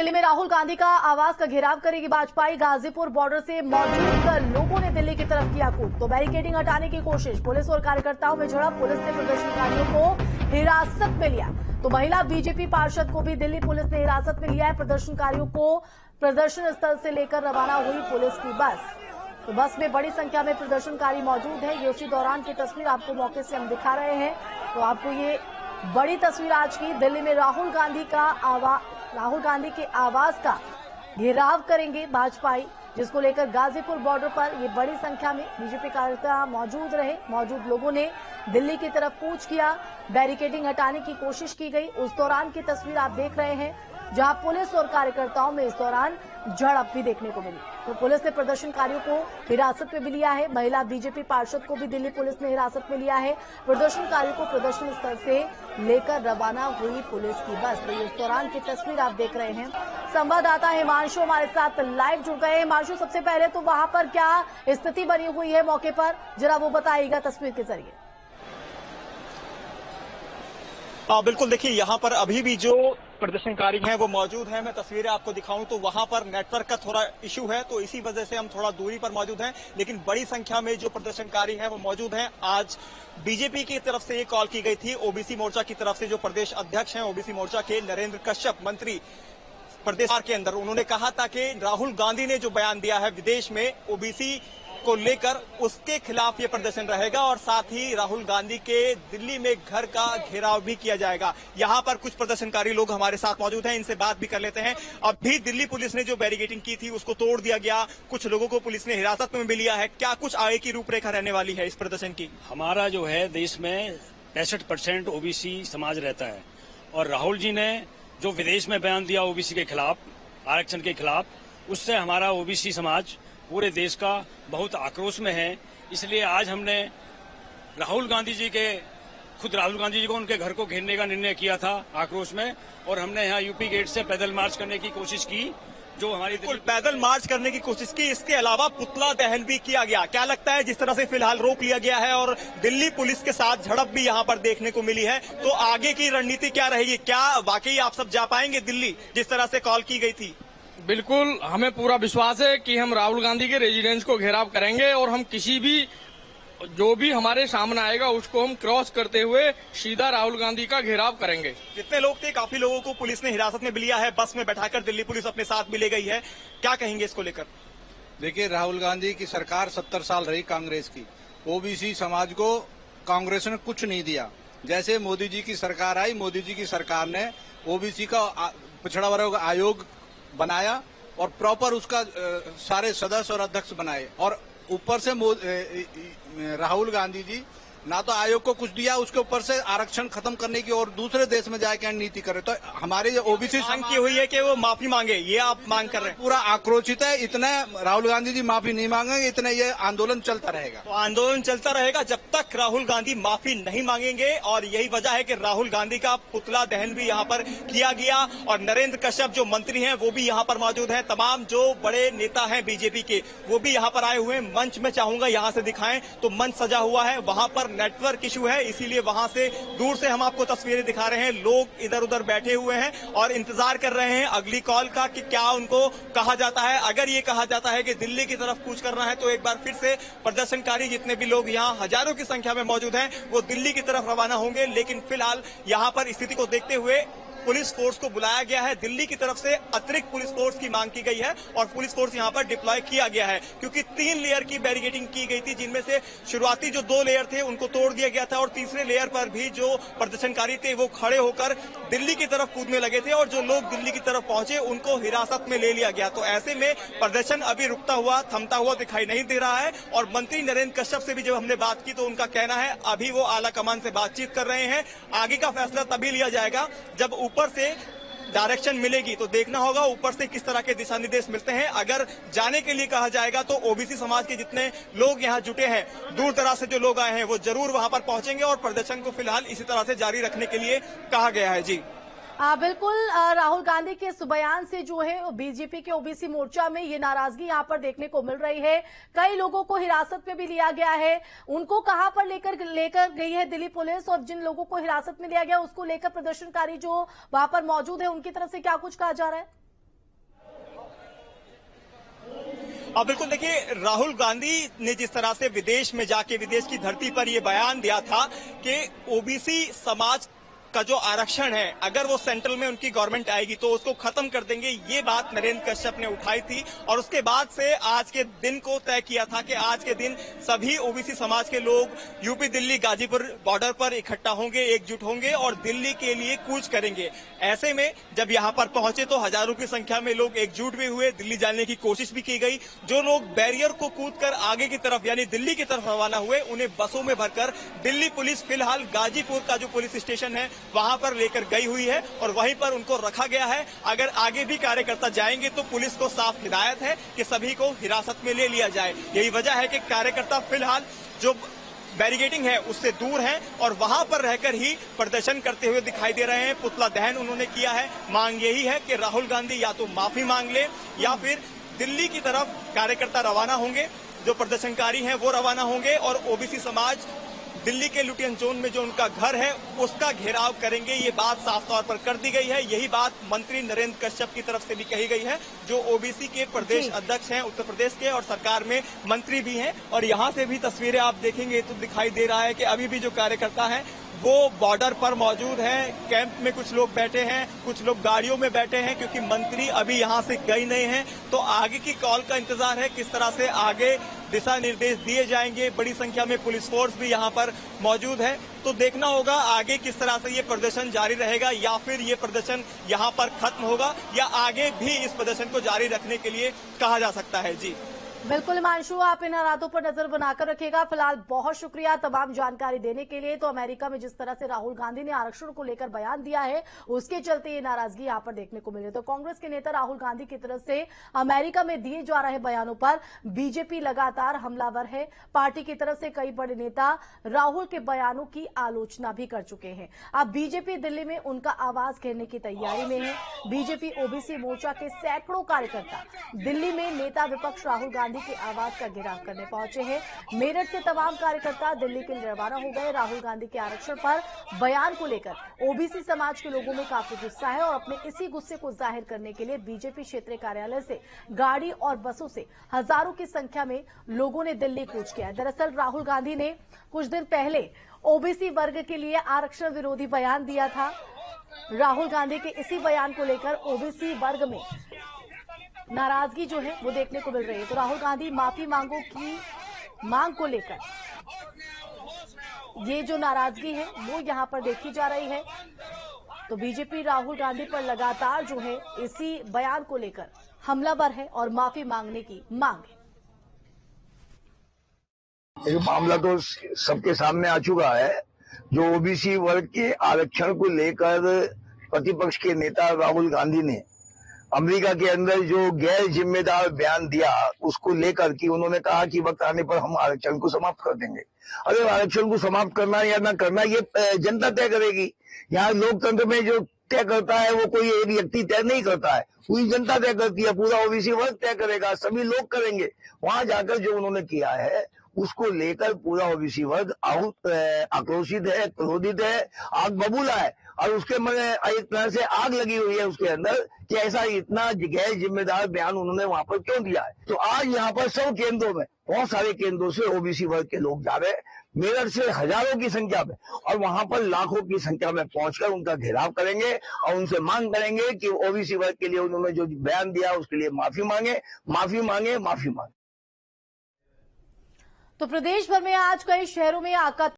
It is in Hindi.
दिल्ली में राहुल गांधी का आवास का घेराव करेगी भाजपा। गाजीपुर बॉर्डर से मौजूद लोगों ने दिल्ली की तरफ किया कूच, तो बैरिकेडिंग हटाने की कोशिश, पुलिस और कार्यकर्ताओं में झड़प, पुलिस ने प्रदर्शनकारियों को हिरासत में लिया। तो महिला बीजेपी पार्षद को भी दिल्ली पुलिस ने हिरासत में लिया है। प्रदर्शनकारियों को प्रदर्शन स्थल से लेकर रवाना हुई पुलिस की बस, तो बस में बड़ी संख्या में प्रदर्शनकारी मौजूद है। ये उसी दौरान की तस्वीर आपको मौके से हम दिखा रहे हैं। तो आपको ये बड़ी तस्वीर आज की, दिल्ली में राहुल गांधी के आवास का घेराव करेंगे भाजपाई, जिसको लेकर गाजीपुर बॉर्डर पर ये बड़ी संख्या में बीजेपी कार्यकर्ता मौजूद रहे। मौजूद लोगों ने दिल्ली की तरफ कूच किया, बैरिकेडिंग हटाने की कोशिश की गई। उस दौरान की तस्वीर आप देख रहे हैं, जहां पुलिस और कार्यकर्ताओं में इस दौरान झड़प भी देखने को मिली। तो पुलिस ने प्रदर्शनकारियों को हिरासत में भी लिया है। महिला बीजेपी पार्षद को भी दिल्ली पुलिस ने हिरासत में लिया है। प्रदर्शनकारियों को प्रदर्शन स्थल से लेकर रवाना हुई पुलिस की बस। तो इस दौरान की तस्वीर आप देख रहे हैं। संवाददाता हिमांशु हमारे साथ लाइव जुड़ गए। हिमांशु, सबसे पहले तो वहां पर क्या स्थिति बनी हुई है मौके पर, जरा वो बताइएगा तस्वीर के जरिए। बिल्कुल, देखिए यहाँ पर अभी भी जो प्रदर्शनकारी हैं वो मौजूद हैं। मैं तस्वीरें आपको दिखाऊं तो वहां पर नेटवर्क का थोड़ा इशू है, तो इसी वजह से हम थोड़ा दूरी पर मौजूद हैं, लेकिन बड़ी संख्या में जो प्रदर्शनकारी हैं वो मौजूद हैं। आज बीजेपी की तरफ से ये कॉल की गई थी, ओबीसी मोर्चा की तरफ से जो प्रदेश अध्यक्ष हैं ओबीसी मोर्चा के नरेंद्र कश्यप मंत्री प्रदेश के अंदर, उन्होंने कहा था कि राहुल गांधी ने जो बयान दिया है विदेश में ओबीसी को लेकर, उसके खिलाफ ये प्रदर्शन रहेगा और साथ ही राहुल गांधी के दिल्ली में घर का घेराव भी किया जाएगा। यहाँ पर कुछ प्रदर्शनकारी लोग हमारे साथ मौजूद हैं, इनसे बात भी कर लेते हैं। अभी दिल्ली पुलिस ने जो बैरिकेडिंग की थी उसको तोड़ दिया गया, कुछ लोगों को पुलिस ने हिरासत में भी लिया है। क्या कुछ आगे की रूपरेखा रहने वाली है इस प्रदर्शन की? हमारा जो है देश में 65% ओबीसी समाज रहता है और राहुल जी ने जो विदेश में बयान दिया ओबीसी के खिलाफ, आरक्षण के खिलाफ, उससे हमारा ओबीसी समाज पूरे देश का बहुत आक्रोश में है। इसलिए आज हमने राहुल गांधी जी को उनके घर को घेरने का निर्णय किया था आक्रोश में, और हमने यहाँ यूपी गेट से पैदल मार्च करने की कोशिश की, जो हमारी पैदल मार्च करने की कोशिश की। इसके अलावा पुतला दहन भी किया गया। क्या लगता है, जिस तरह से फिलहाल रोक लिया गया है और दिल्ली पुलिस के साथ झड़प भी यहाँ पर देखने को मिली है, तो आगे की रणनीति क्या रहेगी? क्या वाकई आप सब जा पाएंगे दिल्ली, जिस तरह से कॉल की गई थी? बिल्कुल, हमें पूरा विश्वास है कि हम राहुल गांधी के रेजिडेंस को घेराव करेंगे और हम किसी भी जो भी हमारे सामने आएगा उसको हम क्रॉस करते हुए सीधा राहुल गांधी का घेराव करेंगे। जितने लोग थे, काफी लोगों को पुलिस ने हिरासत में भी लिया है, बस में बैठाकर दिल्ली पुलिस अपने साथ भी ले गई है। क्या कहेंगे इसको लेकर? देखिए, राहुल गांधी की सरकार 70 साल रही कांग्रेस की, ओबीसी समाज को कांग्रेस ने कुछ नहीं दिया। जैसे मोदी जी की सरकार आई, मोदी जी की सरकार ने ओबीसी का पिछड़ा वर्ग आयोग बनाया और प्रॉपर उसका सारे सदस्य और अध्यक्ष बनाए, और ऊपर से राहुल गांधी जी ना तो आयोग को कुछ दिया, उसके ऊपर से आरक्षण खत्म करने की और दूसरे देश में जाकर नीति करे। तो हमारे ओबीसी मांग की हुई है कि वो माफी मांगे, ये आप मांग कर रहे हैं? पूरा आक्रोशित है। इतने राहुल गांधी जी माफी नहीं मांगेंगे, इतने ये आंदोलन चलता रहेगा। तो आंदोलन चलता रहेगा जब तक राहुल गांधी माफी नहीं मांगेंगे, और यही वजह है कि राहुल गांधी का पुतला दहन भी यहाँ पर किया गया। और नरेंद्र कश्यप जो मंत्री हैं वो भी यहाँ पर मौजूद हैं, तमाम जो बड़े नेता हैं बीजेपी के वो भी यहाँ पर आए हुए हैं। मंच में चाहूंगा यहाँ से दिखाएं तो मंच सजा हुआ है, वहां पर नेटवर्क इशू है, इसीलिए वहां से दूर से हम आपको तस्वीरें दिखा रहे हैं। लोग इधर उधर बैठे हुए हैं और इंतजार कर रहे हैं अगली कॉल का कि क्या उनको कहा जाता है। अगर ये कहा जाता है कि दिल्ली की तरफ कूच करना है, तो एक बार फिर से प्रदर्शनकारी जितने भी लोग यहाँ हजारों की संख्या में मौजूद हैं वो दिल्ली की तरफ रवाना होंगे। लेकिन फिलहाल यहाँ पर स्थिति को देखते हुए पुलिस फोर्स को बुलाया गया है। दिल्ली की तरफ से अतिरिक्त पुलिस फोर्स की मांग की गई है और पुलिस फोर्स यहां पर डिप्लॉय किया गया है, क्योंकि 3 लेयर की बैरिकेडिंग की गई थी, जिनमें से शुरुआती जो 2 लेयर थे उनको तोड़ दिया गया था, और तीसरे लेयर पर भी जो प्रदर्शनकारी थे वो खड़े होकर दिल्ली की तरफ कूदने लगे थे, और जो लोग दिल्ली की तरफ पहुंचे उनको हिरासत में ले लिया गया। तो ऐसे में प्रदर्शन अभी रुकता हुआ, थमता हुआ दिखाई नहीं दे रहा है। और मंत्री नरेंद्र कश्यप से भी जब हमने बात की तो उनका कहना है अभी वो आला कमान से बातचीत कर रहे हैं। आगे का फैसला तभी लिया जाएगा जब ऊपर से डायरेक्शन मिलेगी, तो देखना होगा ऊपर से किस तरह के दिशा निर्देश मिलते हैं। अगर जाने के लिए कहा जाएगा तो ओबीसी समाज के जितने लोग यहाँ जुटे हैं, दूर दराज से जो लोग आए हैं, वो जरूर वहां पर पहुंचेंगे और प्रदर्शन को फिलहाल इसी तरह से जारी रखने के लिए कहा गया है। जी बिल्कुल, राहुल गांधी के इस बयान से जो है बीजेपी के ओबीसी मोर्चा में ये नाराजगी यहाँ पर देखने को मिल रही है। कई लोगों को हिरासत में भी लिया गया है, उनको कहां पर लेकर गई है दिल्ली पुलिस, और जिन लोगों को हिरासत में लिया गया उसको लेकर प्रदर्शनकारी जो वहां पर मौजूद है उनकी तरफ से क्या कुछ कहा जा रहा है? अब बिल्कुल देखिए, राहुल गांधी ने जिस तरह से विदेश में जाके विदेश की धरती पर ये बयान दिया था कि ओबीसी समाज का जो आरक्षण है, अगर वो सेंट्रल में उनकी गवर्नमेंट आएगी तो उसको खत्म कर देंगे, ये बात नरेंद्र कश्यप ने उठाई थी। और उसके बाद से आज के दिन को तय किया था कि आज के दिन सभी ओबीसी समाज के लोग यूपी दिल्ली गाजीपुर बॉर्डर पर इकट्ठा होंगे, एकजुट होंगे और दिल्ली के लिए कूच करेंगे। ऐसे में जब यहाँ पर पहुंचे तो हजारों की संख्या में लोग एकजुट भी हुए, दिल्ली जाने की कोशिश भी की गई। जो लोग बैरियर को कूदकर आगे की तरफ यानी दिल्ली की तरफ रवाना हुए, उन्हें बसों में भरकर दिल्ली पुलिस फिलहाल गाजीपुर का जो पुलिस स्टेशन है वहां पर लेकर गई हुई है और वहीं पर उनको रखा गया है। अगर आगे भी कार्यकर्ता जाएंगे तो पुलिस को साफ हिदायत है कि सभी को हिरासत में ले लिया जाए। यही वजह है कि कार्यकर्ता फिलहाल जो बैरिकेडिंग है उससे दूर हैं और वहां पर रहकर ही प्रदर्शन करते हुए दिखाई दे रहे हैं। पुतला दहन उन्होंने किया है। मांग यही है कि राहुल गांधी या तो माफी मांग ले या फिर दिल्ली की तरफ कार्यकर्ता रवाना होंगे, जो प्रदर्शनकारी हैं वो रवाना होंगे और ओबीसी समाज दिल्ली के लुटियन जोन में जो उनका घर है उसका घेराव करेंगे। ये बात साफ तौर पर कर दी गई है। यही बात मंत्री नरेंद्र कश्यप की तरफ से भी कही गई है, जो ओबीसी के प्रदेश अध्यक्ष हैं उत्तर प्रदेश के और सरकार में मंत्री भी हैं। और यहाँ से भी तस्वीरें आप देखेंगे तो दिखाई दे रहा है कि अभी भी जो कार्यकर्ता हैं वो बॉर्डर पर मौजूद हैं। कैंप में कुछ लोग बैठे हैं, कुछ लोग गाड़ियों में बैठे हैं क्योंकि मंत्री अभी यहाँ से गई नहीं है। तो आगे की कॉल का इंतजार है, किस तरह से आगे दिशा निर्देश दिए जाएंगे। बड़ी संख्या में पुलिस फोर्स भी यहाँ पर मौजूद है। तो देखना होगा आगे किस तरह से ये प्रदर्शन जारी रहेगा या फिर ये प्रदर्शन यहाँ पर खत्म होगा या आगे भी इस प्रदर्शन को जारी रखने के लिए कहा जा सकता है। जी बिल्कुल हिमांशु, आप इन हालातों पर नजर बनाकर रखिएगा। फिलहाल बहुत शुक्रिया तमाम जानकारी देने के लिए। तो अमेरिका में जिस तरह से राहुल गांधी ने आरक्षण को लेकर बयान दिया है उसके चलते ये नाराजगी यहाँ पर देखने को मिल रही है। तो कांग्रेस के नेता राहुल गांधी की तरफ से अमेरिका में दिए जा रहे बयानों पर बीजेपी लगातार हमलावर है। पार्टी की तरफ से कई बड़े नेता राहुल के बयानों की आलोचना भी कर चुके हैं। अब बीजेपी दिल्ली में उनका आवाज घेरने की तैयारी में है। बीजेपी ओबीसी मोर्चा के सैकड़ों कार्यकर्ता दिल्ली में नेता विपक्ष राहुल गांधी की आवाज का घेराव करने पहुंचे हैं। मेरठ से तमाम कार्यकर्ता दिल्ली के लिए रवाना हो गए। राहुल गांधी के आरक्षण पर बयान को लेकर ओबीसी समाज के लोगों में काफी गुस्सा है और अपने इसी गुस्से को जाहिर करने के लिए बीजेपी क्षेत्रीय कार्यालय से गाड़ी और बसों से हजारों की संख्या में लोगों ने दिल्ली कूच किया। दरअसल राहुल गांधी ने कुछ दिन पहले ओबीसी वर्ग के लिए आरक्षण विरोधी बयान दिया था। राहुल गांधी के इसी बयान को लेकर ओबीसी वर्ग में नाराजगी जो है वो देखने को मिल रही है। तो राहुल गांधी माफी मांगो की मांग को लेकर ये जो नाराजगी है वो यहां पर देखी जा रही है। तो बीजेपी राहुल गांधी पर लगातार जो है इसी बयान को लेकर हमलावर है और माफी मांगने की मांग है। ये मामला तो सबके सामने आ चुका है। जो ओबीसी वर्ग के आरक्षण को लेकर प्रतिपक्ष के नेता राहुल गांधी ने अमेरिका के अंदर जो गैर जिम्मेदार बयान दिया उसको लेकर कि उन्होंने कहा कि वक्त आने पर हम आरक्षण को समाप्त कर देंगे। अगर आरक्षण को समाप्त करना या ना करना ये जनता तय करेगी। यहाँ लोकतंत्र में जो तय करता है वो कोई एक व्यक्ति तय नहीं करता है, पूरी जनता तय करती है, पूरा ओबीसी वर्ग तय करेगा, सभी लोग करेंगे। वहां जाकर जो उन्होंने किया है उसको लेकर पूरा ओबीसी वर्ग आक्रोशित है, क्रोधित है, आग बबूला है और उसके मन एक तरह से आग लगी हुई है उसके अंदर कि ऐसा इतना गैर जिम्मेदार बयान उन्होंने वहां पर क्यों दिया है। तो आज यहाँ पर 100 केंद्रों में, बहुत सारे केंद्रों से ओबीसी वर्ग के लोग जा रहे हैं, मेरठ से हजारों की संख्या में और वहां पर लाखों की संख्या में पहुंचकर उनका घेराव करेंगे और उनसे मांग करेंगे कि ओबीसी वर्ग के लिए उन्होंने जो बयान दिया उसके लिए माफी मांगे, माफी मांगे, माफी मांगे। तो प्रदेश भर में आज कई शहरों में आका